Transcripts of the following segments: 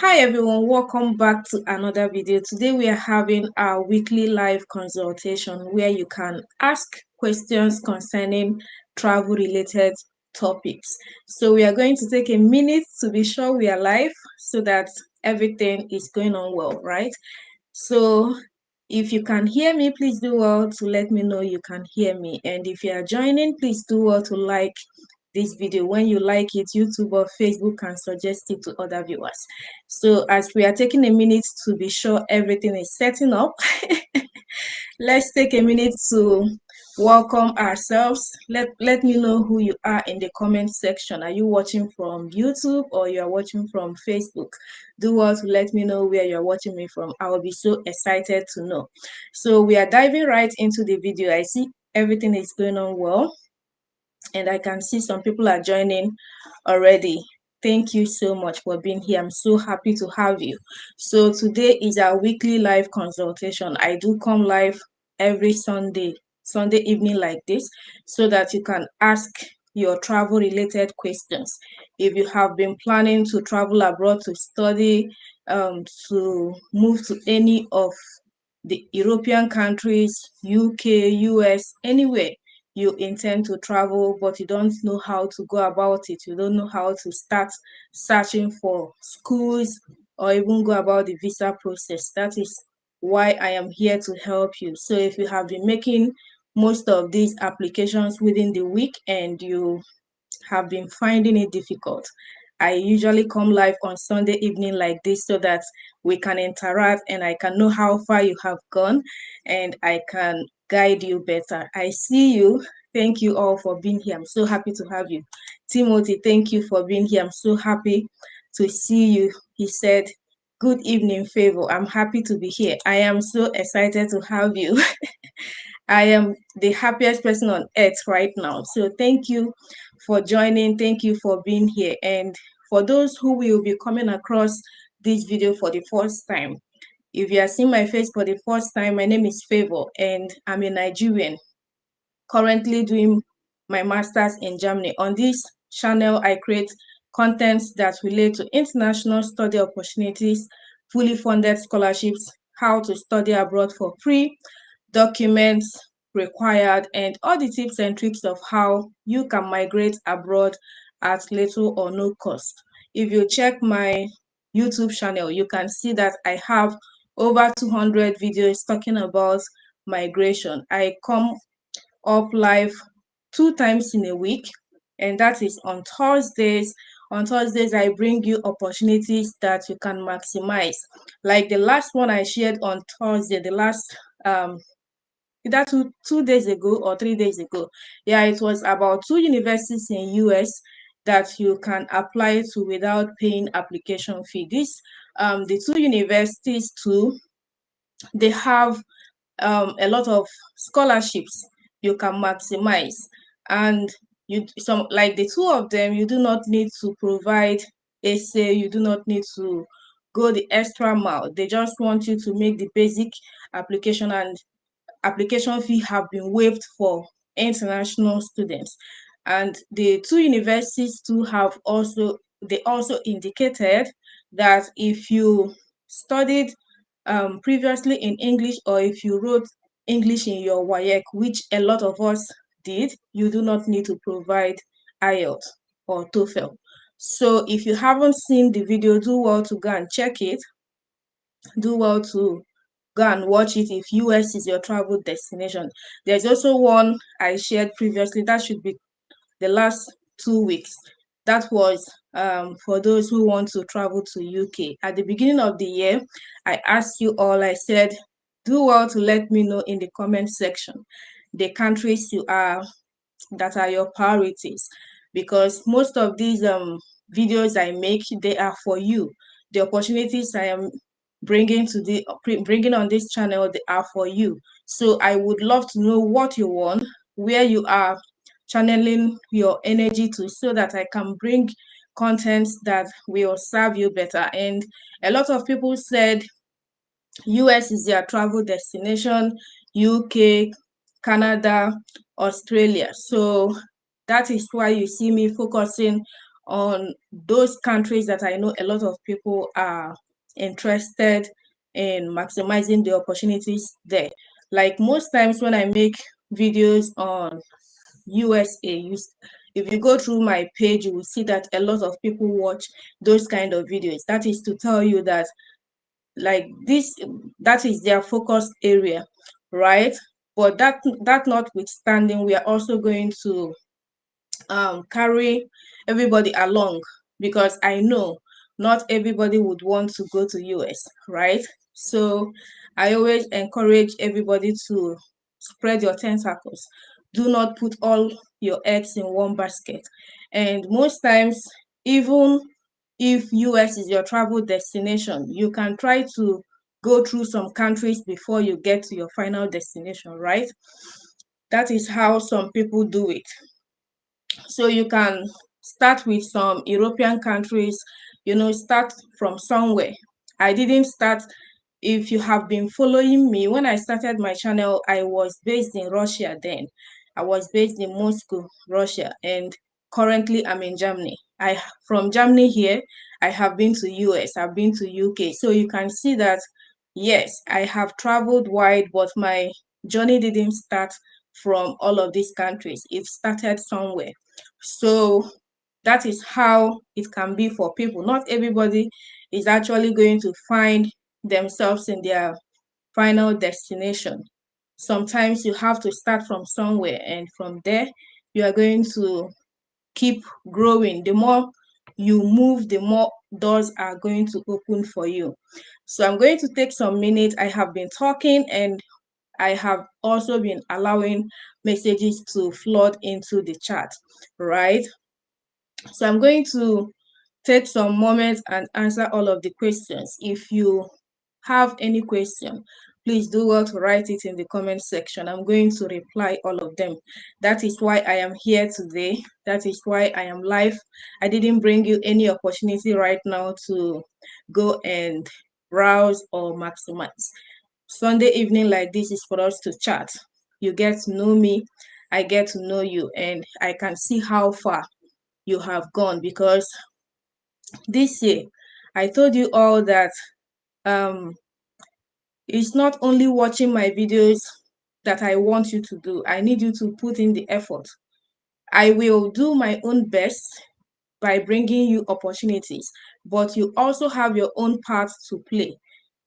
Hi everyone, welcome back to another video. Today we are having our weekly live consultation where you can ask questions concerning travel related topics. So we are going to take a minute to be sure we are live so that everything is going on well, right? So if you can hear me, please do well to let me know you can hear me. And if you are joining, please do well to like this video. When you like it, YouTube or Facebook can suggest it to other viewers. So as we are taking a minute to be sure everything is setting up, let's take a minute to welcome ourselves. Let me know who you are in the comment section. Are you watching from YouTube or you are watching from Facebook? Do well to let me know where you're watching me from. I will be so excited to know. So we are diving right into the video. I see everything is going on well, and I can see some people are joining already. Thank you so much for being here. I'm so happy to have you. So today is our weekly live consultation. I do come live every Sunday evening like this, so that you can ask your travel related questions. If you have been planning to travel abroad to study, to move to any of the European countries, UK, US, anywhere you intend to travel, but you don't know how to go about it, you don't know how to start searching for schools or even go about the visa process, that is why I am here to help you. So if you have been making most of these applications within the week and you have been finding it difficult, I usually come live on Sunday evening like this so that we can interact and I can know how far you have gone and I can guide you better. I see you. Thank you all for being here. I'm so happy to have you. Timothy, thank you for being here. I'm so happy to see you. He said, "Good evening, Favor. I'm happy to be here. I am so excited to have you." I am the happiest person on earth right now. So thank you for joining. Thank you for being here. And for those who will be coming across this video for the first time, if you are seeing my face for the first time, my name is Favor and I'm a Nigerian currently doing my master's in Germany. On this channel, I create contents that relate to international study opportunities, fully funded scholarships, how to study abroad for free, documents required, and all the tips and tricks of how you can migrate abroad at little or no cost. If you check my YouTube channel, you can see that I have over 200 videos talking about migration. I come up live 2 times in a week, and that is on Thursdays. On Thursdays, I bring you opportunities that you can maximize. Like the last one I shared on Thursday, the last either two days ago or 3 days ago. Yeah, it was about 2 universities in US that you can apply to without paying application fee. The 2 universities too, they have a lot of scholarships you can maximize, and some like the two of them, you do not need to provide essay, you do not need to go the extra mile. They just want you to make the basic application, and application fee have been waived for international students. And the 2 universities too have also indicated that if you studied previously in English, or if you wrote English in your WAEC, which a lot of us did, you do not need to provide IELTS or TOEFL. So if you haven't seen the video, do well to go and check it. Do well to go and watch it if US is your travel destination. There's also one I shared previously that should be the last 2 weeks. That was for those who want to travel to UK. At the beginning of the year, I asked you all, I said, do well to let me know in the comment section the countries you are that are your priorities, because most of these videos I make, they are for you. The opportunities I am bringing on this channel, they are for you. So I would love to know what you want, where you are channeling your energy to, so that I can bring contents that will serve you better. And a lot of people said US is their travel destination, UK, Canada, Australia. So that is why you see me focusing on those countries that I know a lot of people are interested in maximizing the opportunities there. Like most times when I make videos on USA, if you go through my page, you will see that a lot of people watch those kind of videos. That is to tell you that like this, that is their focus area, right? But that notwithstanding, we are also going to carry everybody along, because I know not everybody would want to go to US, right? So I always encourage everybody to spread your tentacles. Do not put all your eggs in one basket. And most times, even if US is your travel destination, you can try to go through some countries before you get to your final destination, right? That is how some people do it. So you can start with some European countries, start from somewhere. I didn't start, if you have been following me, when I started my channel, I was based in Russia then. I was based in Moscow, Russia, and currently I'm in Germany. From Germany here, I have been to US, I've been to UK. So you can see that, yes, I have traveled wide, but my journey didn't start from all of these countries. It started somewhere. So that is how it can be for people. Not everybody is actually going to find themselves in their final destination. Sometimes you have to start from somewhere, and from there, you are going to keep growing. The more you move, the more doors are going to open for you. So I'm going to take some minutes. I have been talking, and I have also been allowing messages to flood into the chat, right? So I'm going to take some moments and answer all of the questions. If you have any question, please do well to write it in the comment section. I'm going to reply all of them. That is why I am here today. That is why I am live. I didn't bring you any opportunity right now to go and browse or maximize. Sunday evening like this is for us to chat. You get to know me, I get to know you, and I can see how far you have gone, because this year I told you all that it's not only watching my videos that I want you to do. I need you to put in the effort. I will do my own best by bringing you opportunities, but you also have your own part to play.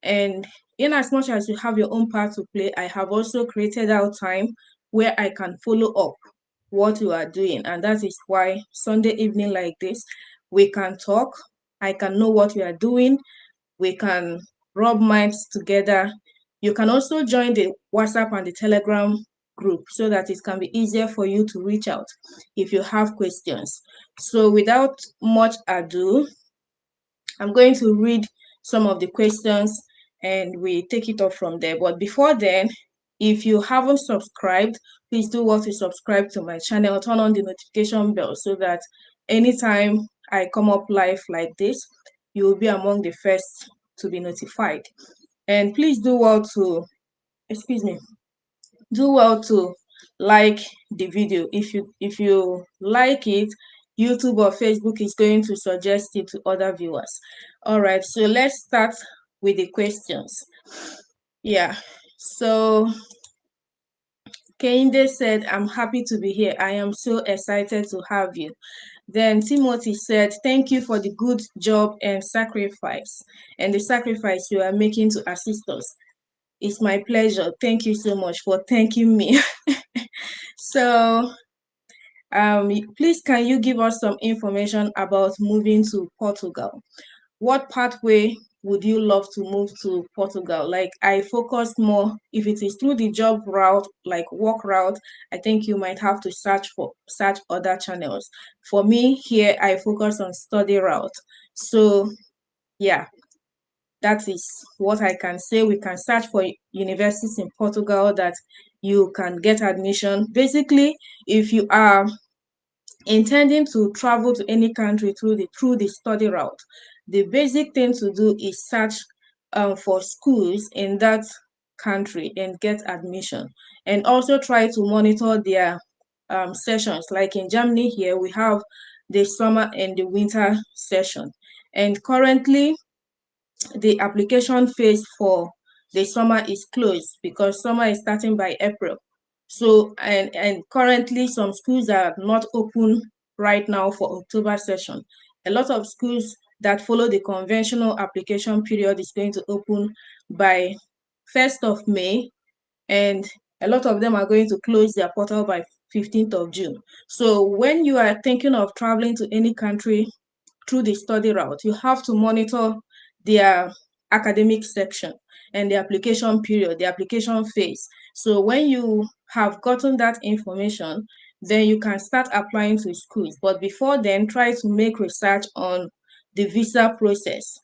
And in as much as you have your own part to play, I have also created out time where I can follow up what you are doing. And that is why Sunday evening like this, we can talk. I can know what you are doing. We can rub minds together. You can also join the WhatsApp and the Telegram group so that it can be easier for you to reach out if you have questions. So without much ado, I'm going to read some of the questions and we take it up from there. But before then, if you haven't subscribed, please do well to subscribe to my channel, turn on the notification bell so that anytime I come up live like this, you will be among the first to be notified. And please do well to, excuse me, do well to like the video. If you like it, YouTube or Facebook is going to suggest it to other viewers. All right, so let's start with the questions. Yeah, so Kehinde said, I'm happy to be here. I am so excited to have you. Then Timothy said, thank you for the good job and the sacrifice you are making to assist us. It's my pleasure. Thank you so much for thanking me. So please, can you give us some information about moving to Portugal? What pathway would you love to move to Portugal? Like, I focus more, if it is through the job route, like work route, I think you might have to search other channels. For me here, I focus on study route. So yeah, that is what I can say. We can search for universities in Portugal that you can get admission. Basically, if you are intending to travel to any country through the study route, the basic thing to do is search for schools in that country and get admission, and also try to monitor their sessions. Like in Germany here, we have the summer and the winter session. And currently, the application phase for the summer is closed because summer is starting by April. So, and currently some schools are not open right now for October session. A lot of schools that follow the conventional application period is going to open by 1st of May, and a lot of them are going to close their portal by 15th of June. So when you are thinking of traveling to any country through the study route, you have to monitor their academic section and the application period, the application phase. So when you have gotten that information, then you can start applying to schools. But before then, try to make research on the visa process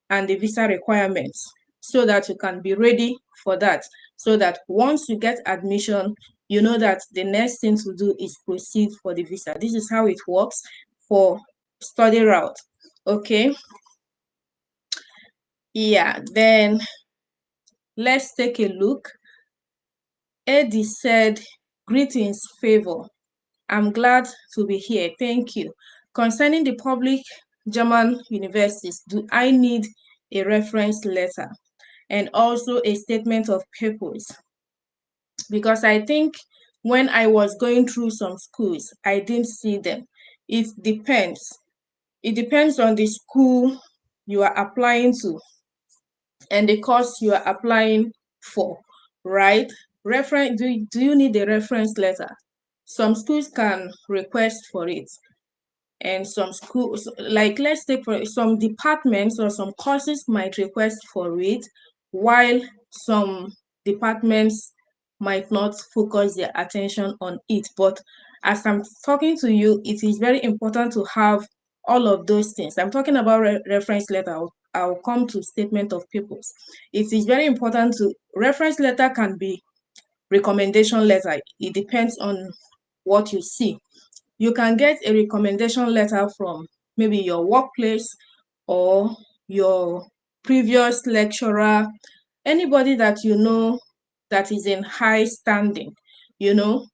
and the visa requirements so that you can be ready for that. So that once you get admission, you know that the next thing to do is proceed for the visa. This is how it works for study route. Okay. Yeah, then let's take a look. Eddie said, "Greetings, Favor. I'm glad to be here. Thank you. Concerning the public German universities, do I need a reference letter and also a statement of purpose?" Because I think when I was going through some schools, I didn't see them. It depends. It depends on the school you are applying to and the course you are applying for, right? Do you need a reference letter? Some schools can request for it, and some schools, like let's take for some departments or some courses might request for it, while some departments might not focus their attention on it. But as I'm talking to you, it is very important to have all of those things. I'm talking about reference letter. I'll come to statement of purpose. It is very important to reference letter can be recommendation letter. It depends on what you see. You can get a recommendation letter from maybe your workplace or your previous lecturer, anybody that you know that is in high standing, you know,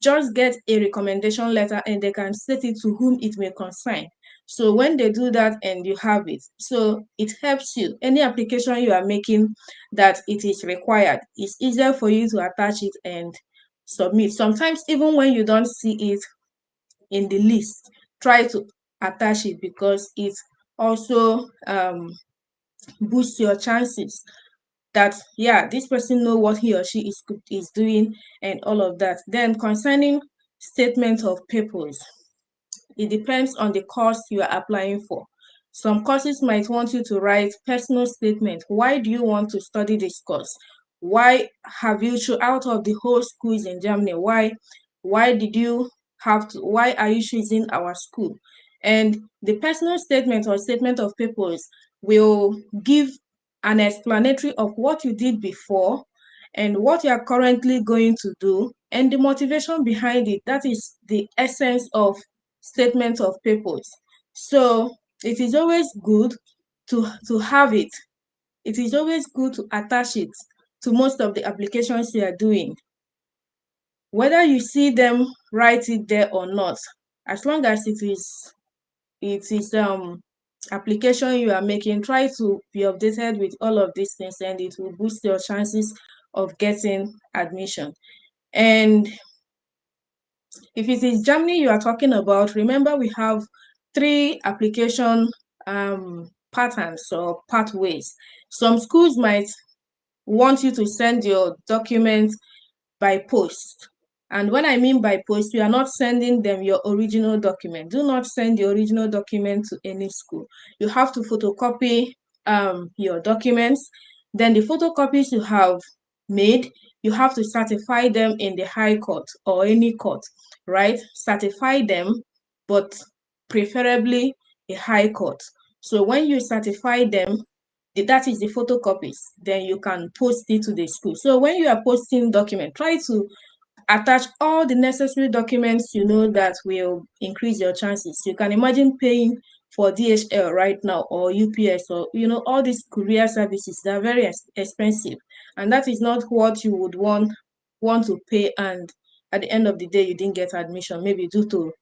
just get a recommendation letter and they can state it to whom it may concern. So when they do that and you have it, so it helps you. Any application you are making that it is required, it's easier for you to attach it and submit. Sometimes even when you don't see it in the list, try to attach it because it also boosts your chances that this person know what he or she is doing and all of that. Then concerning statement of purpose, it depends on the course you are applying for. Some courses might want you to write personal statement. Why do you want to study this course? Why have you out of the whole schools in Germany? Why did you have to? Why are you choosing our school? And the personal statement or statement of purpose will give an explanatory of what you did before and what you are currently going to do and the motivation behind it. That is the essence of statement of purpose. So it is always good to have it. It is always good to attach it to most of the applications you are doing. Whether you see them write it there or not, as long as it is application you are making, try to be updated with all of these things and it will boost your chances of getting admission. And if it is Germany you are talking about, remember we have 3 application patterns or pathways. Some schools might want you to send your documents by post. And when I mean by post, you are not sending them your original document. Do not send the original document to any school. You have to photocopy your documents. Then the photocopies you have made, you have to certify them in the high court or any court, right? Certify them, but preferably a high court. So when you certify them, that is the photocopies, then you can post it to the school. So when you are posting document, try to attach all the necessary documents you know that will increase your chances. You can imagine paying for DHL right now or UPS or all these courier services. They are very expensive, and that is not what you would want to pay, and at the end of the day you didn't get admission, maybe due to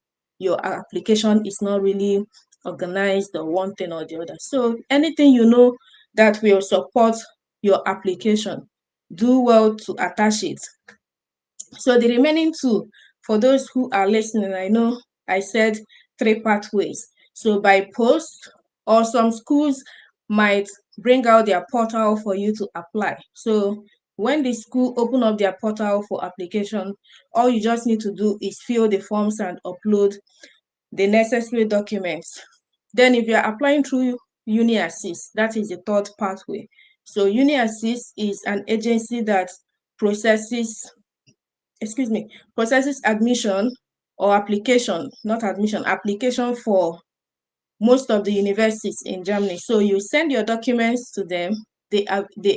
your application is not really organized or one thing or the other. So anything you know that will support your application, do well to attach it. So the remaining two, for those who are listening, I know I said 3 pathways. So by post, or some schools might bring out their portal for you to apply. So when the school open up their portal for application, all you just need to do is fill the forms and upload the necessary documents. Then if you're applying through UniAssist, that is the third pathway. So UniAssist is an agency that processes admission or application, not admission, application for most of the universities in Germany. So you send your documents to them, they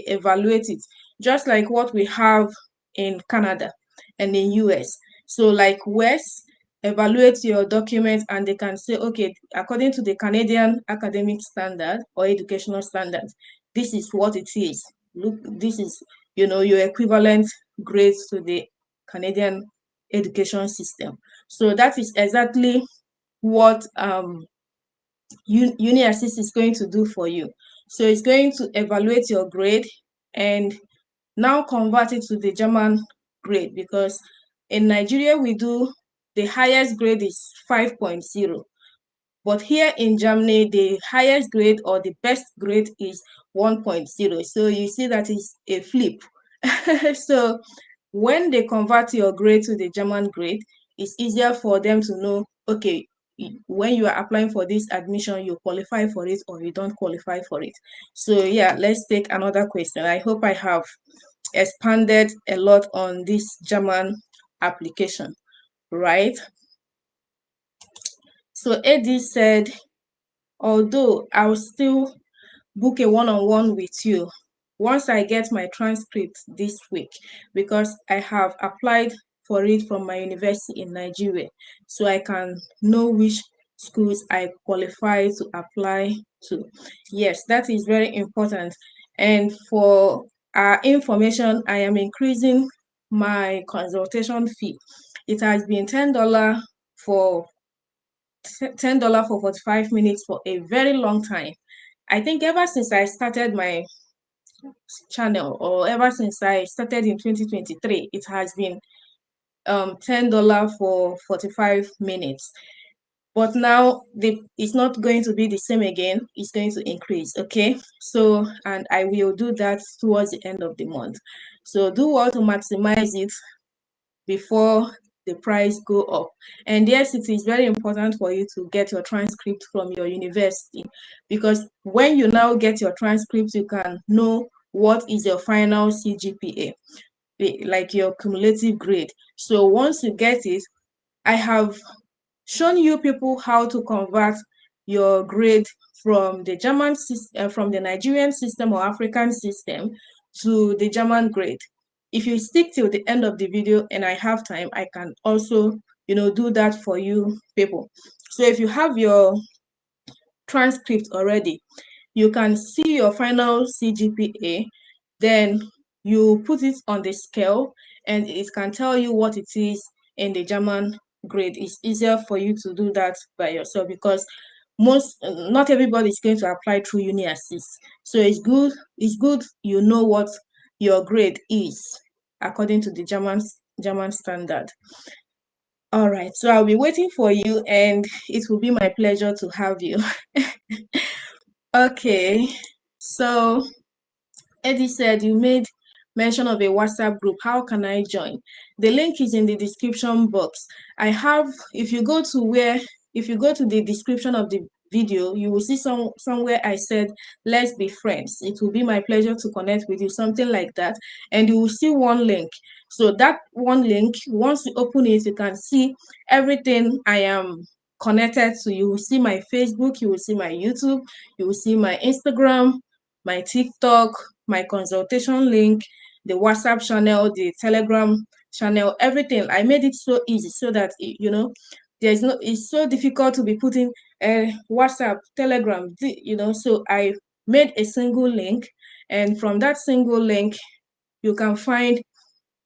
evaluate it, just like what we have in Canada and in US. So like West evaluate your documents and they can say, okay, according to the Canadian academic standard or educational standard, this is what it is. Look, this is, your equivalent grades to the Canadian education system. So that is exactly what UniAssist is going to do for you. So it's going to evaluate your grade and now convert it to the German grade, because in Nigeria we do the highest grade is 5.0. But here in Germany, the highest grade or the best grade is 1.0. So you see that is a flip. So when they convert your grade to the German grade, it's easier for them to know, okay, when you are applying for this admission, you qualify for it or you don't qualify for it. So yeah, let's take another question. I hope I have expanded a lot on this German application, right? So Eddie said, although I'll still book a one-on-one with you once I get my transcript this week, because I have applied for it from my university in Nigeria, so I can know which schools I qualify to apply to. Yes, that is very important. And for our information, I am increasing my consultation fee. It has been $10 for $10 for 45 minutes for a very long time. I think ever since I started my channel, or ever since I started in 2023, it has been $10 for 45 minutes. But now it's not going to be the same again. It's going to increase. Okay. So, and I will do that towards the end of the month. So do well to maximize it before the price go up. And yes, it is very important for you to get your transcript from your university, because when you now get your transcript, you can know what is your final CGPA, like your cumulative grade. So once you get it, I have shown you people how to convert your grade from the German system, from the Nigerian system or African system to the German grade. If you stick till the end of the video and I have time, I can also, do that for you people. So if you have your transcript already, you can see your final CGPA, then you put it on the scale and it can tell you what it is in the German grade. It's easier for you to do that by yourself, because not everybody is going to apply through UniAssist. So it's good you know what your grade is according to the German standard. All right, so I'll be waiting for you and it will be my pleasure to have you. Okay, so Eddie said you made mention of a WhatsApp group. How can I join? The link is in the description box. If you go to the description of the video, you will see somewhere I said, let's be friends. It will be my pleasure to connect with you, something like that. And you will see one link. So that one link, once you open it, you can see everything I am connected to. You will see my Facebook, you will see my YouTube, you will see my Instagram, my TikTok, my consultation link, the WhatsApp channel, the Telegram channel, everything. I made it so easy so that, it's so difficult to be putting WhatsApp, Telegram, so I made a single link, and from that single link, you can find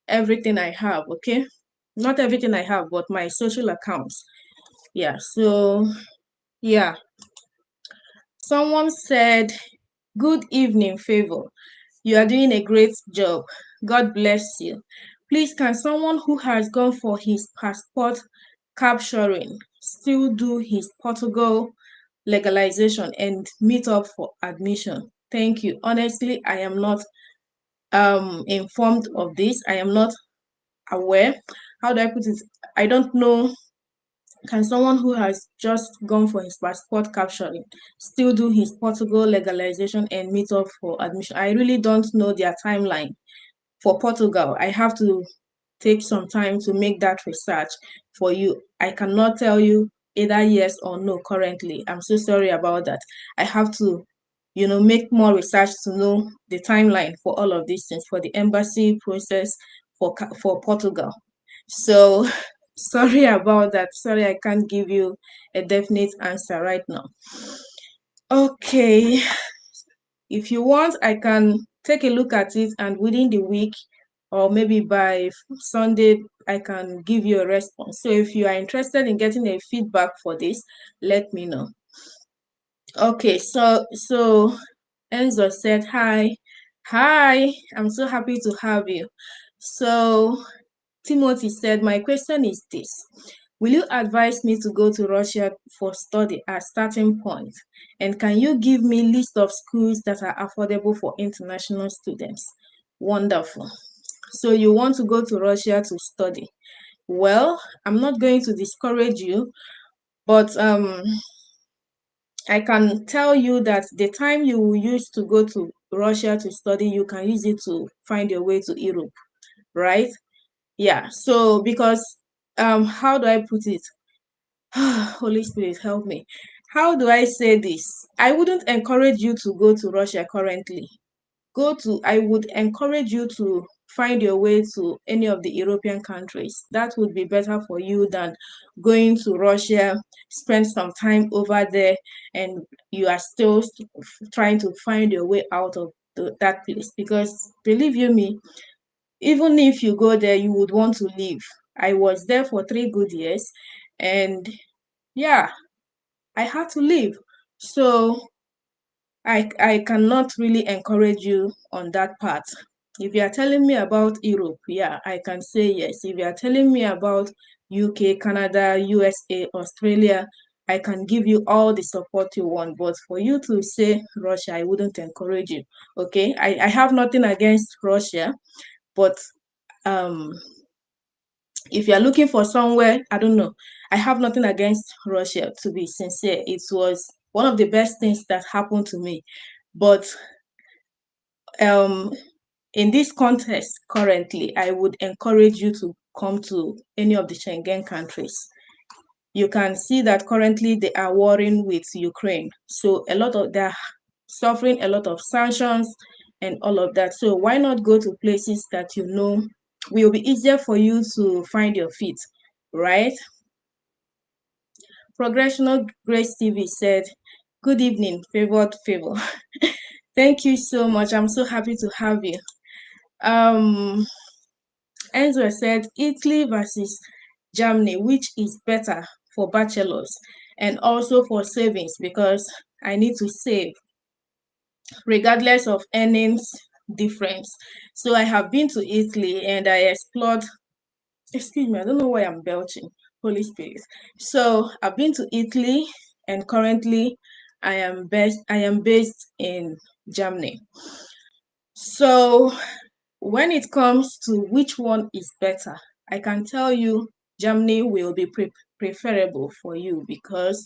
everything I have, okay? Not everything I have, but my social accounts. Yeah, so yeah, someone said, "Good evening, Favor. You are doing a great job. God bless you. Please, can someone who has gone for his passport capturing still do his Portugal legalization and meet up for admission? Thank you. Honestly, I am not informed of this. I am not aware. How do I put it? I don't know. Can someone who has just gone for his passport capturing still do his Portugal legalization and meet up for admission? I really don't know their timeline for Portugal. I have to take some time to make that research for you. I cannot tell you either yes or no currently. I'm so sorry about that. I have to, make more research to know the timeline for all of these things, for the embassy process for Portugal. So sorry about that. Sorry, I can't give you a definite answer right now. Okay, if you want, I can take a look at it, and within the week or maybe by Sunday, I can give you a response. So if you are interested in getting a feedback for this, let me know. Okay, so Enzo said hi. Hi, I'm so happy to have you. So Timothy said, my question is this. Will you advise me to go to Russia for study as starting point? And can you give me a list of schools that are affordable for international students? Wonderful. So you want to go to Russia to study. Well, I'm not going to discourage you, but I can tell you that the time you will use to go to Russia to study, you can use it to find your way to Europe, right? Yeah. So because how do I put it? Holy Spirit, help me. How do I say this? I wouldn't encourage you to go to Russia currently. I would encourage you to find your way to any of the European countries. That would be better for you than going to Russia, spend some time over there, and you are still trying to find your way out of that place. Because believe you me, even if you go there, you would want to leave. I was there for 3 good years, and yeah, I had to leave. So I cannot really encourage you on that part. If you are telling me about Europe, yeah, I can say yes. If you are telling me about UK, Canada, USA, Australia, I can give you all the support you want. But for you to say Russia, I wouldn't encourage you. Okay, I have nothing against Russia, but if you're looking for somewhere, I don't know. I have nothing against Russia, to be sincere. It was one of the best things that happened to me. But um in this context currently, I would encourage you to come to any of the Schengen countries. You can see that currently they are warring with Ukraine. So they're suffering a lot of sanctions and all of that. So why not go to places that will be easier for you to find your feet, right? Progressional Grace TV said, good evening, Favoured Favour. Thank you so much. I'm so happy to have you. Enzo said, Italy versus Germany, which is better for bachelors and also for savings, because I need to save regardless of earnings difference. So I have been to Italy and I explored, excuse me, I don't know why I'm belching, Holy Spirit. So I've been to Italy, and currently I am based in Germany. So when it comes to which one is better, I can tell you Germany will be preferable for you, because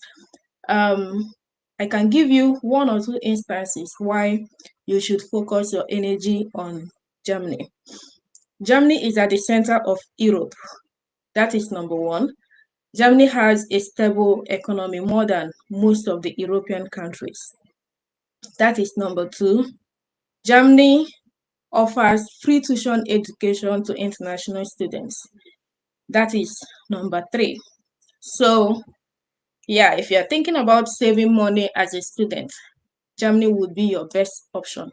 I can give you 1 or 2 instances why you should focus your energy on Germany. Germany is at the center of Europe. That is number one. Germany has a stable economy more than most of the European countries. That is number two. Germany offers free tuition education to international students. That is number three. So, yeah, if you're thinking about saving money as a student, Germany would be your best option.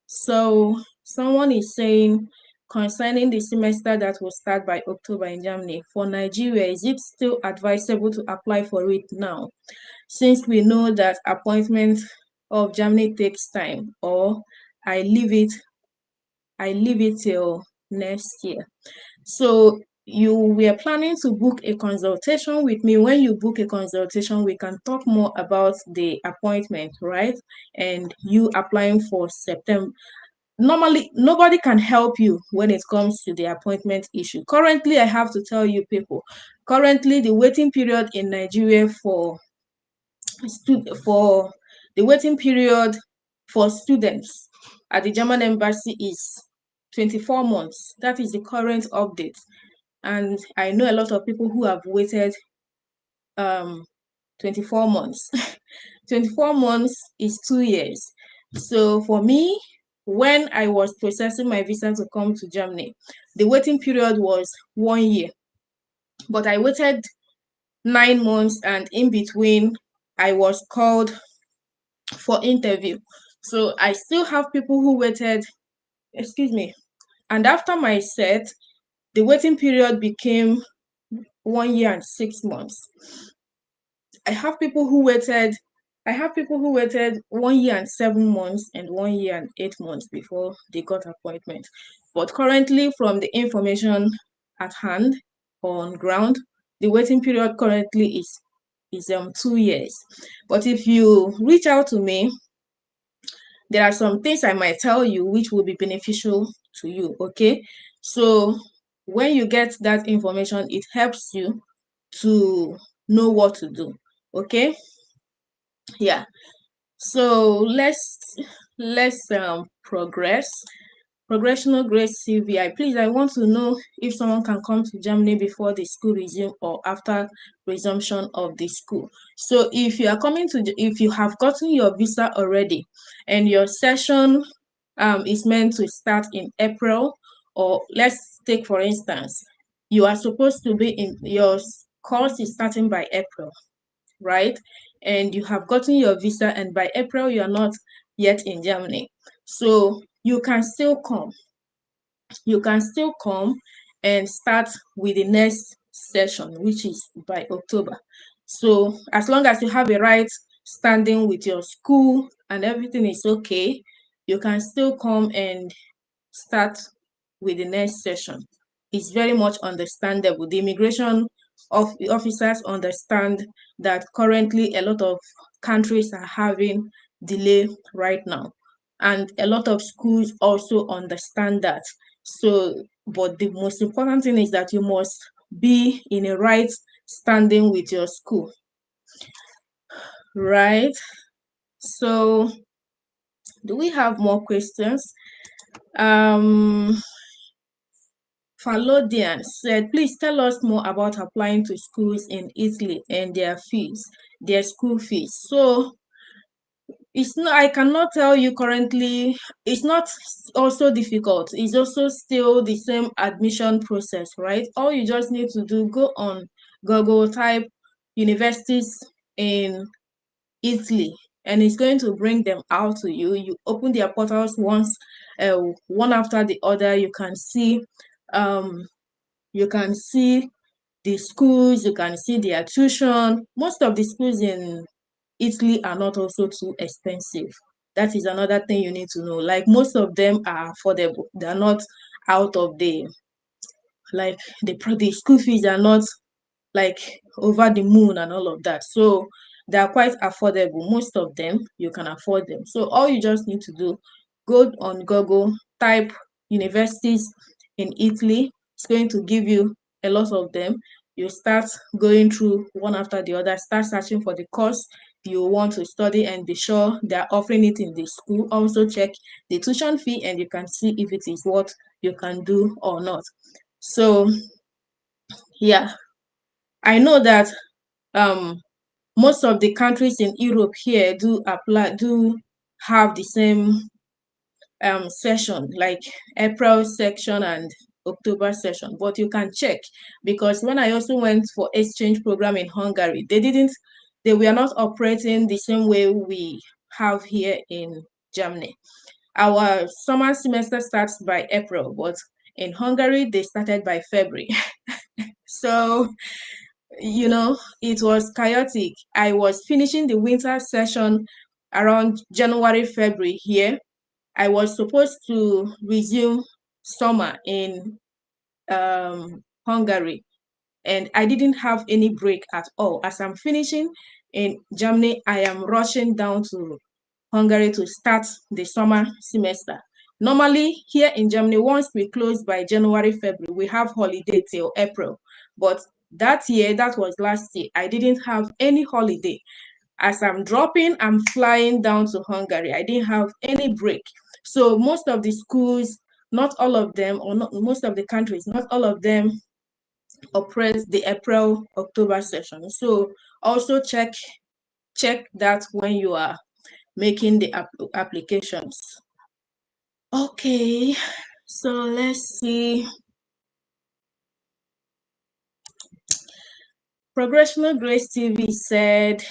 So someone is saying, concerning the semester that will start by October in Germany. For Nigeria, is it still advisable to apply for it now, since we know that appointment of Germany takes time, or I leave it till next year? So we are planning to book a consultation with me. When you book a consultation, we can talk more about the appointment, right? And you applying for September. Normally, nobody can help you when it comes to the appointment issue. Currently, I have to tell you people, currently the waiting period in Nigeria for the waiting period for students at the German embassy is 24 months. That is the current update. And I know a lot of people who have waited 24 months. 24 months is 2 years. So for me, when I was processing my visa to come to Germany, the waiting period was 1 year. But I waited 9 months, and in between, I was called for interview. So I still have people who waited, and after my set, the waiting period became 1 year and 6 months. I have people who waited 1 year and 7 months and 1 year and 8 months before they got appointment. But currently, from the information at hand on ground, the waiting period currently is 2 years. But if you reach out to me, there are some things I might tell you which will be beneficial to you, okay? So when you get that information, it helps you to know what to do, okay? Yeah. So let's progress. Progressional grade CVI. Please, I want to know if someone can come to Germany before the school resume or after resumption of the school. So if you are if you have gotten your visa already and your session is meant to start in April, or let's take for instance, you are supposed to be in your course is starting by April, right? And you have gotten your visa, and by April you are not yet in Germany. So you can still come. You can still come and start with the next session, which is by October. So as long as you have a right standing with your school and everything is okay, you can still come and start with the next session. It's very much understandable. The immigration officers understand that currently a lot of countries are having delay right now, and a lot of schools also understand that. So, but the most important thing is that you must be in a right standing with your school, right? So, do we have more questions? Falodian said, please tell us more about applying to schools in Italy and their school fees. So it's not, I cannot tell you currently, it's not also difficult. It's also still the same admission process, right? All you just need to do, go on Google, type universities in Italy, and it's going to bring them out to you. You open their portals once, one after the other. You can see the schools, you can see their tuition. Most of the schools in Italy are not also too expensive. That is another thing you need to know. Like, most of them are affordable. They are not out of the school fees are not like over the moon and all of that. So they are quite affordable. Most of them, you can afford them. So all you just need to do, go on Google, type universities in Italy. It's going to give you a lot of them. You start going through one after the other, start searching for the course you want to study, and be sure they're offering it in the school. Also check the tuition fee, and you can see if it is what you can do or not. So yeah, I know that most of the countries in Europe here do have the same session, like April section and October session, but you can check, because when I also went for exchange program in Hungary, they were not operating the same way we have here in Germany. Our summer semester starts by April, but In Hungary, they started by February. So, it was chaotic. I was finishing the winter session around January, February here. I was supposed to resume summer in Hungary, and I didn't have any break at all. As I'm finishing in Germany, I am rushing down to Hungary to start the summer semester. Normally, here in Germany, once we close by January, February, we have holiday till April. But that year, that was last year, I didn't have any holiday. As I'm dropping, I'm flying down to Hungary. I didn't have any break. So most of the schools, not all of them, or not most of the countries, not all of them operate the April October session. So also check that when you are making the applications. Okay, so let's see. Progressional Grace TV said,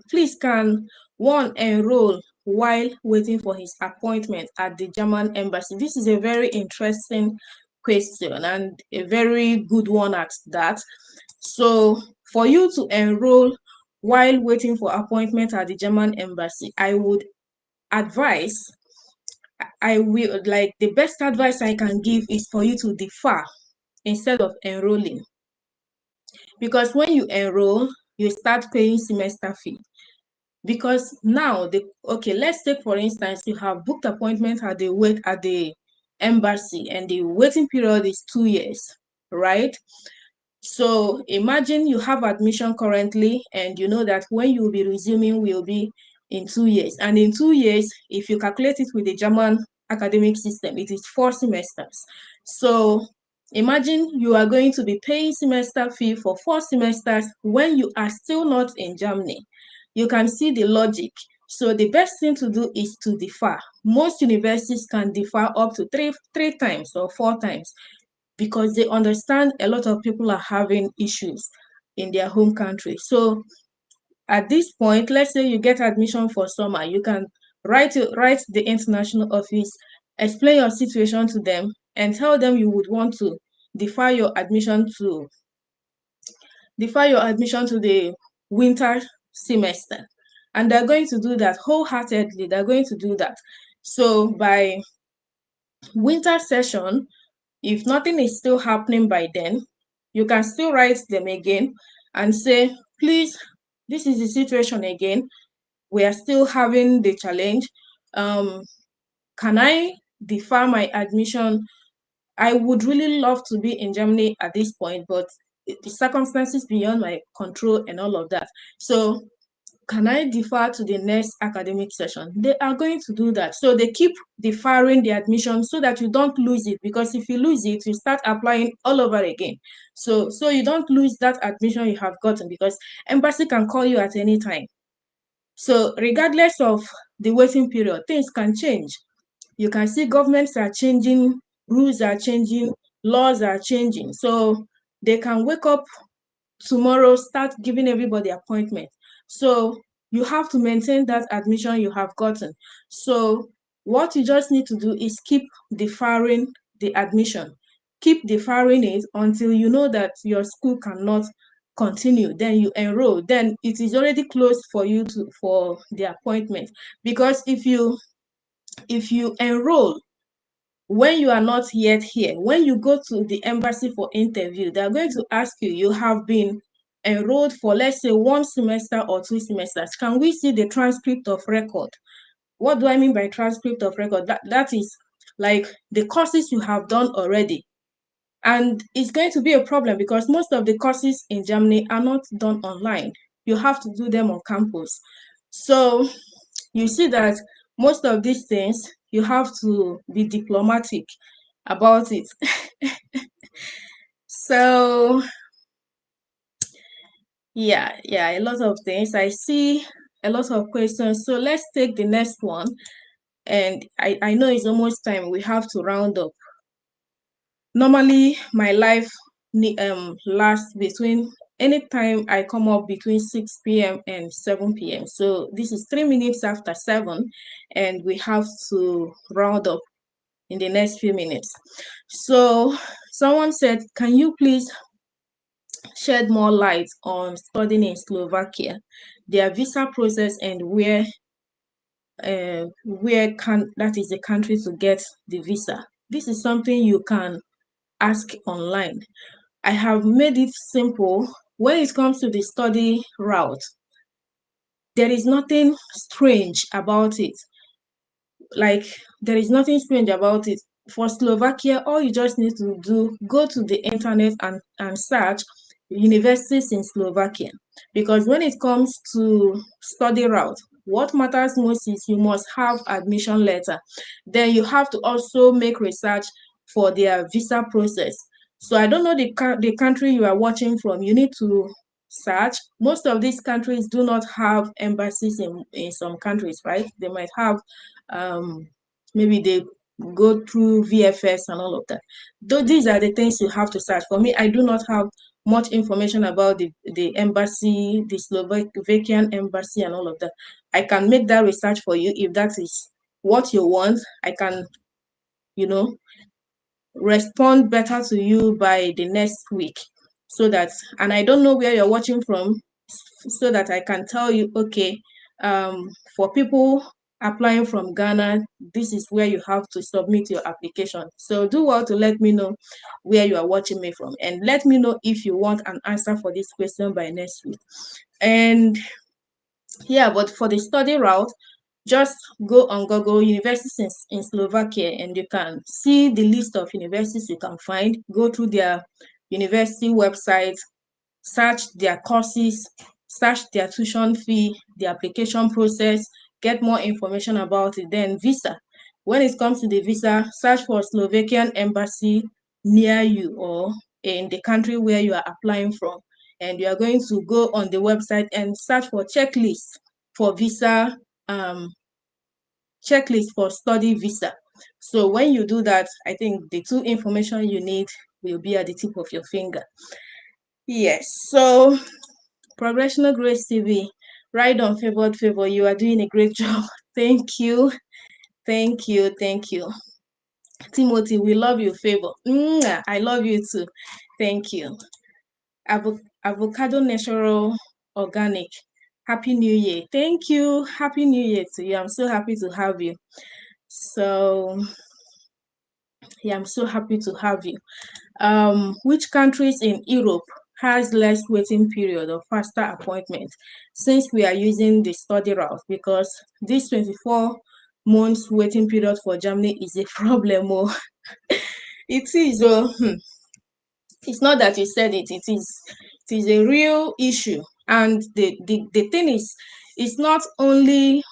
please can one enroll while waiting for his appointment at the German embassy? This is a very interesting question and a very good one at that. So for you to enroll while waiting for appointment at the German embassy, I would advise, the best advice I can give is for you to defer instead of enrolling. Because when you enroll, you start paying semester fee. Because now, let's take for instance, you have booked appointment at the embassy, and the waiting period is 2 years, right? So imagine you have admission currently, and you know that when you will be resuming will be in 2 years. And in 2 years, if you calculate it with the German academic system, it is 4 semesters. So imagine you are going to be paying semester fee for 4 semesters when you are still not in Germany. You can see the logic. So the best thing to do is to defer. Most universities can defer up to three times or 4 times, because they understand a lot of people are having issues in their home country. So at this point, let's say you get admission for summer, you can write the international office, explain your situation to them, and tell them you would want to defer your admission to the winter semester. And they're going to do that wholeheartedly. They're going to do that. So by winter session, if nothing is still happening by then, you can still write them again and say, please, this is the situation again. We are still having the challenge. Can I defer my admission? I would really love to be in Germany at this point, but the circumstances beyond my control and all of that. So can I defer to the next academic session? They are going to do that. So they keep deferring the admission so that you don't lose it, because if you lose it, you start applying all over again. So you don't lose that admission you have gotten, because embassy can call you at any time. So regardless of the waiting period, things can change. You can see governments are changing, rules are changing, laws are changing. So they can wake up tomorrow, start giving everybody appointment. So you have to maintain that admission you have gotten. So what you just need to do is keep deferring the admission. Keep deferring it until you know that your school cannot continue. Then you enroll. Then it is already closed for you for the appointment. Because if you enroll when you are not yet here, when you go to the embassy for interview, they are going to ask you, you have been enrolled for, let's say, 1 semester or 2 semesters. Can we see the transcript of record? What do I mean by transcript of record? That is like the courses you have done already. And it's going to be a problem because most of the courses in Germany are not done online. You have to do them on campus. So you see that most of these things, you have to be diplomatic about it. So yeah, a lot of things. I see a lot of questions. So let's take the next one. And I know it's almost time. We have to round up. Normally, my life lasts between, anytime I come up between 6 p.m. and 7 p.m. So this is 3 minutes after 7, and we have to round up. in the next few minutes. So someone said, can you please shed more light on studying in Slovakia, their visa process, and where that is the country to get the visa? This is something you can ask online. I have made it simple. When it comes to the study route, there is nothing strange about it. Like, there is nothing strange about it. For Slovakia, all you just need to do, go to the internet and search universities in Slovakia. Because when it comes to study route, what matters most is you must have admission letter. Then you have to also make research for their visa process. So I don't know the country you are watching from. You need to search. Most of these countries do not have embassies in some countries, right? They might have maybe they go through VFS and all of that. Though these are the things you have to search. For me, I do not have much information about the embassy, the Slovakian embassy and all of that. I can make that research for you if that is what you want. I can, respond better to you by the next week, so that, and I don't know where you're watching from, so that I can tell you, okay, for people applying from Ghana, this is where you have to submit your application. So do well to let me know where you are watching me from, and let me know if you want an answer for this question by next week. And yeah, but for the study route, just go on Google universities in Slovakia, and you can see the list of universities you can find. Go through their university website, search their courses, search their tuition fee, the application process, get more information about it. Then visa. When it comes to the visa, search for Slovakian embassy near you or in the country where you are applying from. And you are going to go on the website and search for checklist for visa, checklist for study visa. So when you do that, I think the two information you need will be at the tip of your finger. Yes, so Progressional Grace TV, right on Favoured Favour. You are doing a great job. Thank you. Thank you. Thank you. Timothy, we love you, Favour. I love you too. Thank you. Avocado Natural Organic. Happy New Year. Thank you. Happy New Year to you. I'm so happy to have you. So, yeah, I'm so happy to have you. Which countries in Europe has less waiting period or faster appointment, since we are using the study route? Because this 24 months waiting period for Germany is a problem. It is. It's not that you said it. It is a real issue. And the thing is, it's not only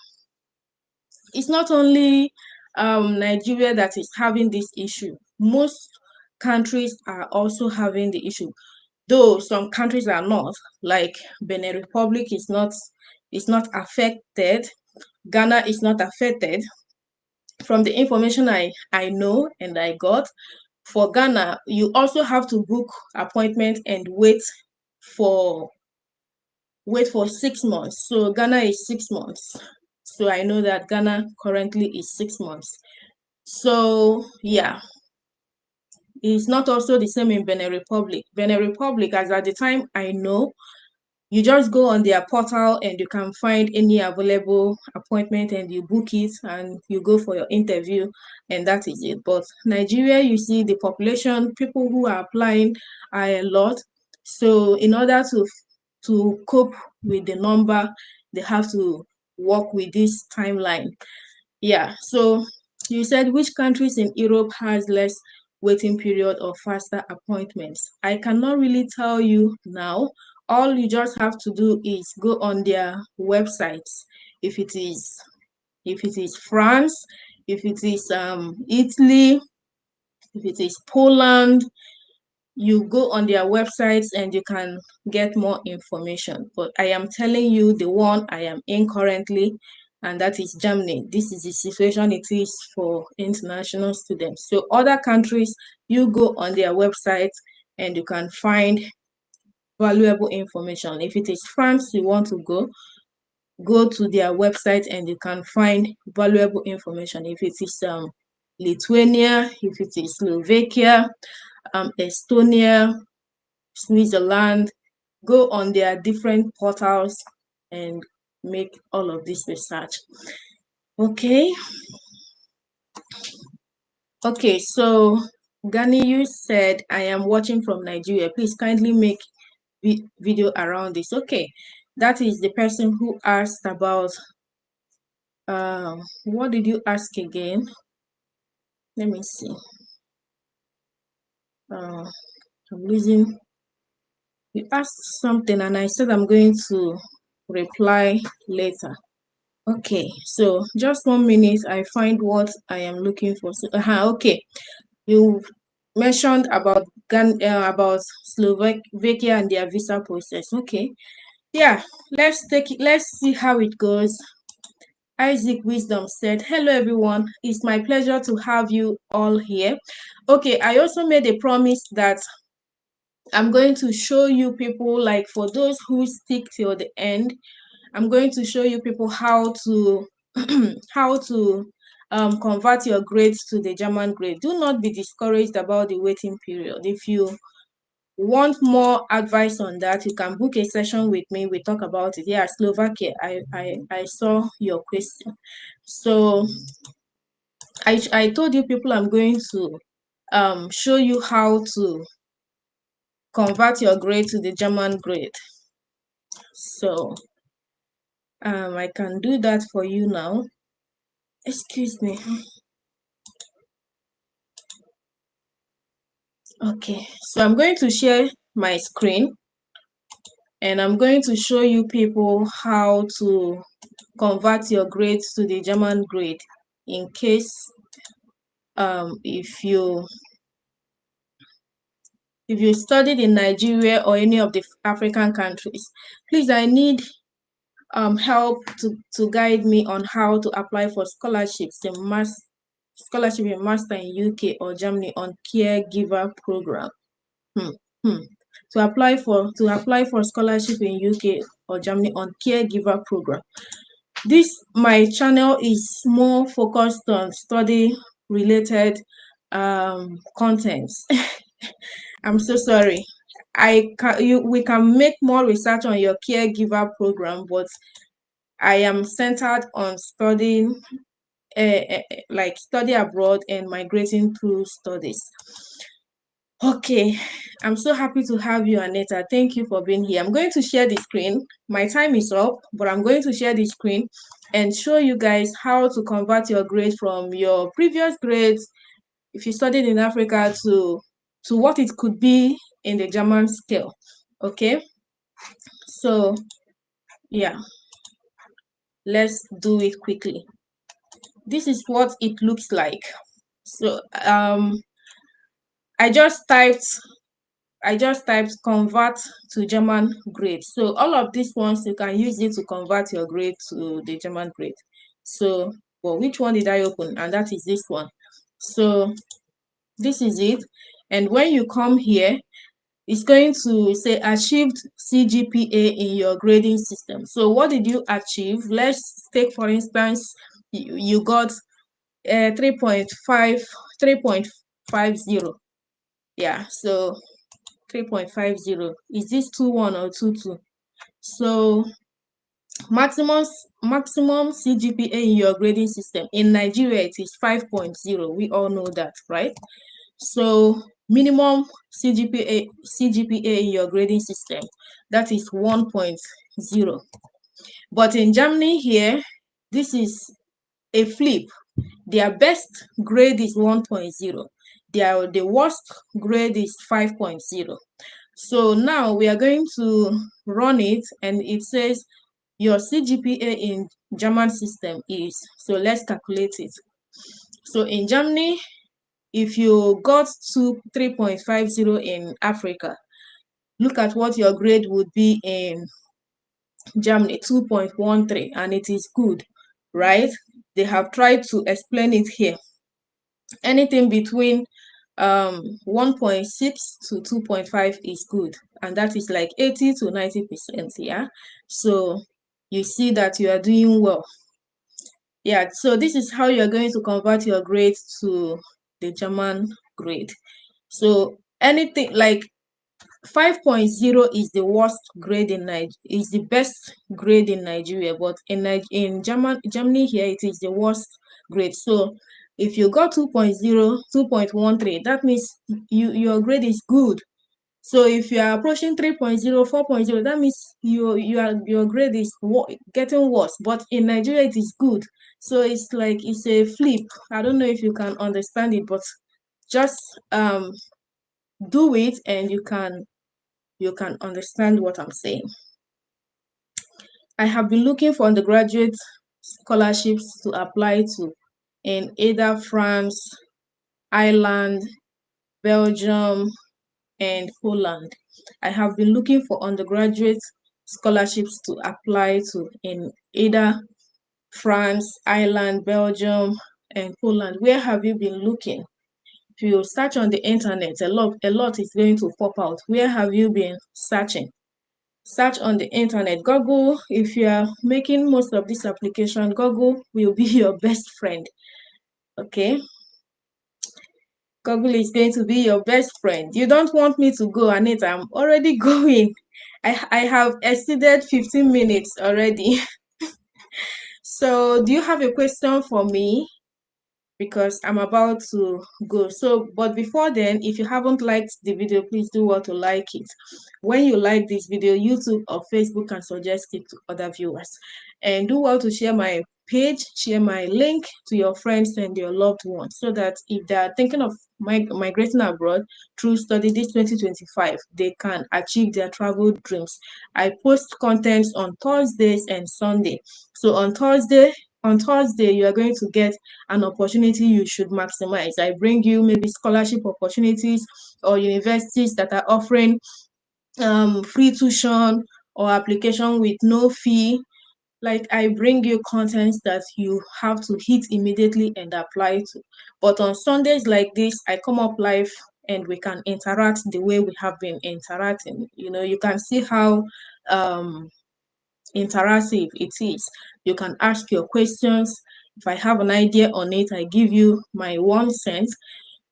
Nigeria that is having this issue. Most countries are also having the issue, though some countries are not. Like Benin Republic is not affected. Ghana is not affected. From the information I know and I got, for Ghana, you also have to book appointment and wait for 6 months. So Ghana is 6 months. So I know that Ghana currently is 6 months. So yeah, it's not also the same in Benin Republic. Benin Republic, as at the time I know, you just go on their portal and you can find any available appointment and you book it and you go for your interview, and that is it. But Nigeria, you see the population, people who are applying are a lot. So in order to cope with the number, they have to work with this timeline. Yeah, so you said which countries in Europe has less waiting period or faster appointments? I cannot really tell you now. All you just have to do is go on their websites. If it is France, if it is Italy, if it is Poland, you go on their websites and you can get more information. But I am telling you the one I am in currently, and that is Germany. This is the situation it is for international students. So other countries, you go on their websites and you can find valuable information. If it is France you want to go to their website and you can find valuable information. If it is Lithuania, if it is Slovakia, Estonia, Switzerland. Go on their different portals and make all of this research. Okay. Okay, so Ganiyu said, I am watching from Nigeria. Please kindly make video around this. Okay, that is the person who asked about, what did you ask again? Let me see. I'm losing. You asked something and I said I'm going to reply later. Okay, so just 1 minute, I find what I am looking for. So, okay, you mentioned about Slovakia and their visa process. Okay, yeah, let's see how it goes. Isaac Wisdom said, hello everyone, it's my pleasure to have you all here. Okay, I also made a promise that I'm going to show you people, like for those who stick till the end, I'm going to show you people how to how to convert your grades to the German grade. Do not be discouraged about the waiting period. If you want more advice on that, you can book a session with me. We talk about it. Yeah, Slovakia. I saw your question. So I told you people I'm going to show you how to convert your grade to the German grade. So I can do that for you now. Excuse me. Okay, so I'm going to share my screen and I'm going to show you people how to convert your grades to the German grade in case if you studied in Nigeria or any of the African countries. Please, I need help to guide me on how to apply for scholarships in scholarship in master in UK or Germany on caregiver program. To apply for scholarship in UK or Germany on caregiver program. My channel is more focused on study related contents. I'm so sorry. We can make more research on your caregiver program, but I am centered on studying like study abroad and migrating through studies. Okay, I'm so happy to have you, Aneta. Thank you for being here. I'm going to share the screen. My time is up, but I'm going to share the screen and show you guys how to convert your grade from your previous grades, if you studied in Africa, to what it could be in the German scale. Okay, so yeah, let's do it quickly. This is what it looks like. So I just typed convert to German grade. So all of these ones, you can use it to convert your grade to the German grade. So, well, which one did I open? And that is this one. So this is it. And when you come here, it's going to say achieved CGPA in your grading system. So what did you achieve? Let's take, for instance, you got 3.50. Yeah, so 3.50. Is this 2.1 or 2.2? So maximum CGPA in your grading system in Nigeria, it is 5.0. We all know that, right? So minimum CGPA in your grading system, that is 1.0. But in Germany here, this is a flip. Their best grade is 1.0. The worst grade is 5.0. So now we are going to run it, and it says your CGPA in German system is, so let's calculate it. So in Germany, if you got to 3.50 in Africa, look at what your grade would be in Germany, 2.13, and it is good, right? They have tried to explain it here. Anything between 1.6 to 2.5 is good, and that is like 80 to 90%. Yeah, so you see that you are doing well. Yeah, so this is how you're going to convert your grade to the German grade. So anything like 5.0 is the worst grade in is the best grade in Nigeria, but in Germany here it is the worst grade. So if you got 2.0, 2.13, that means your grade is good. So if you are approaching 3.0, 4.0, that means your grade is getting worse. But in Nigeria it is good. So it's like it's a flip. I don't know if you can understand it, but just do it and you can understand what I'm saying. I have been looking for undergraduate scholarships to apply to in either France, Ireland, Belgium, and Poland. I have been looking for undergraduate scholarships to apply to in either France, Ireland, Belgium, and Poland. Where have you been looking? If you search on the internet, a lot is going to pop out. Where have you been searching? Search on the internet. Google, if you are making most of this application, Google will be your best friend. Okay? Google is going to be your best friend. You don't want me to go, Anita. I'm already going. I have exceeded 15 minutes already. So do you have a question for me? Because I'm about to go. So, but before then, if you haven't liked the video, please do what to like it. When you like this video, YouTube or Facebook can suggest it to other viewers. And do well to share my page, share my link to your friends and your loved ones, so that if they are thinking of migrating abroad through study this 2025, they can achieve their travel dreams. I post contents on Thursdays and Sunday. So on Thursday, you are going to get an opportunity you should maximize. I bring you maybe scholarship opportunities or universities that are offering free tuition or application with no fee. Like, I bring you contents that you have to hit immediately and apply to. But on Sundays like this, I come up live and we can interact the way we have been interacting. You know, you can see how interactive it is. You can ask your questions. If I have an idea on it, I give you my 1 cent,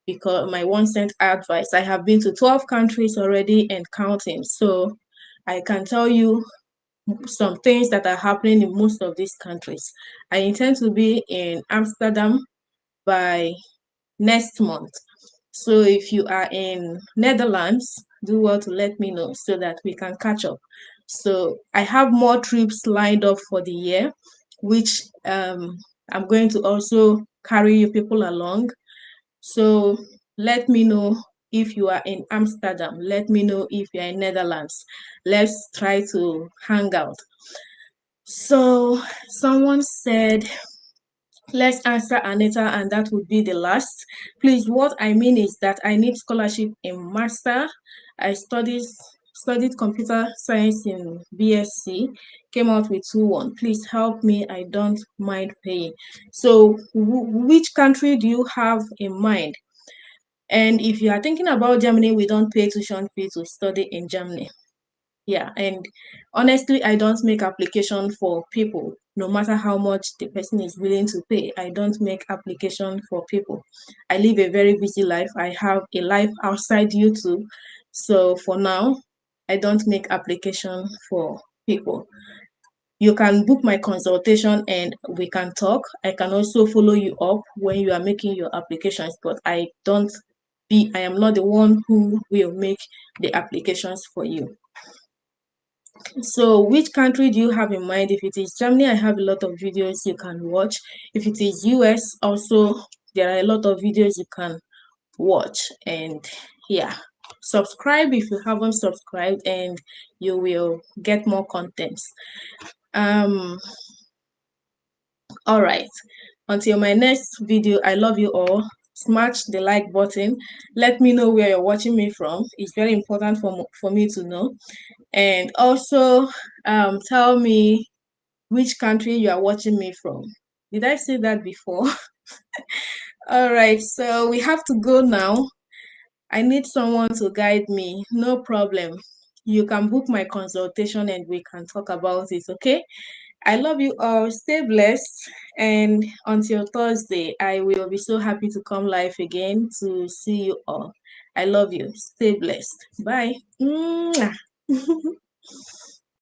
because my 1 cent advice. I have been to 12 countries already and counting, so I can tell you some things that are happening in most of these countries. I intend to be in Amsterdam by next month. So if you are in Netherlands, do well to let me know so that we can catch up. So I have more trips lined up for the year, which I'm going to also carry you people along. So let me know if you are in Amsterdam. Let me know if you're in Netherlands. Let's try to hang out. So someone said, let's answer Anita, and that would be the last. Please, what I mean is that I need scholarship in master. I studied computer science in BSc, came out with 2-1. Please help me. I don't mind paying. So which country do you have in mind? And if you are thinking about Germany, we don't pay tuition fee to study in Germany. Yeah, and honestly, I don't make application for people, no matter how much the person is willing to pay. I don't make application for people. I live a very busy life. I have a life outside YouTube. So for now, I don't make application for people. You can book my consultation and we can talk. I can also follow you up when you are making your applications, but I am not the one who will make the applications for you. So which country do you have in mind? If it is Germany, I have a lot of videos you can watch. If it is US, also there are a lot of videos you can watch. And yeah, subscribe if you haven't subscribed and you will get more contents. All right, until my next video, I love you all. Smash the like button. Let me know where you're watching me from. It's very important for me to know. And also tell me which country you are watching me from. Did I say that before? All right, so we have to go now. I need someone to guide me. No problem. You can book my consultation and we can talk about it, okay? I love you all. Stay blessed. And until Thursday, I will be so happy to come live again to see you all. I love you. Stay blessed. Bye. Mwah.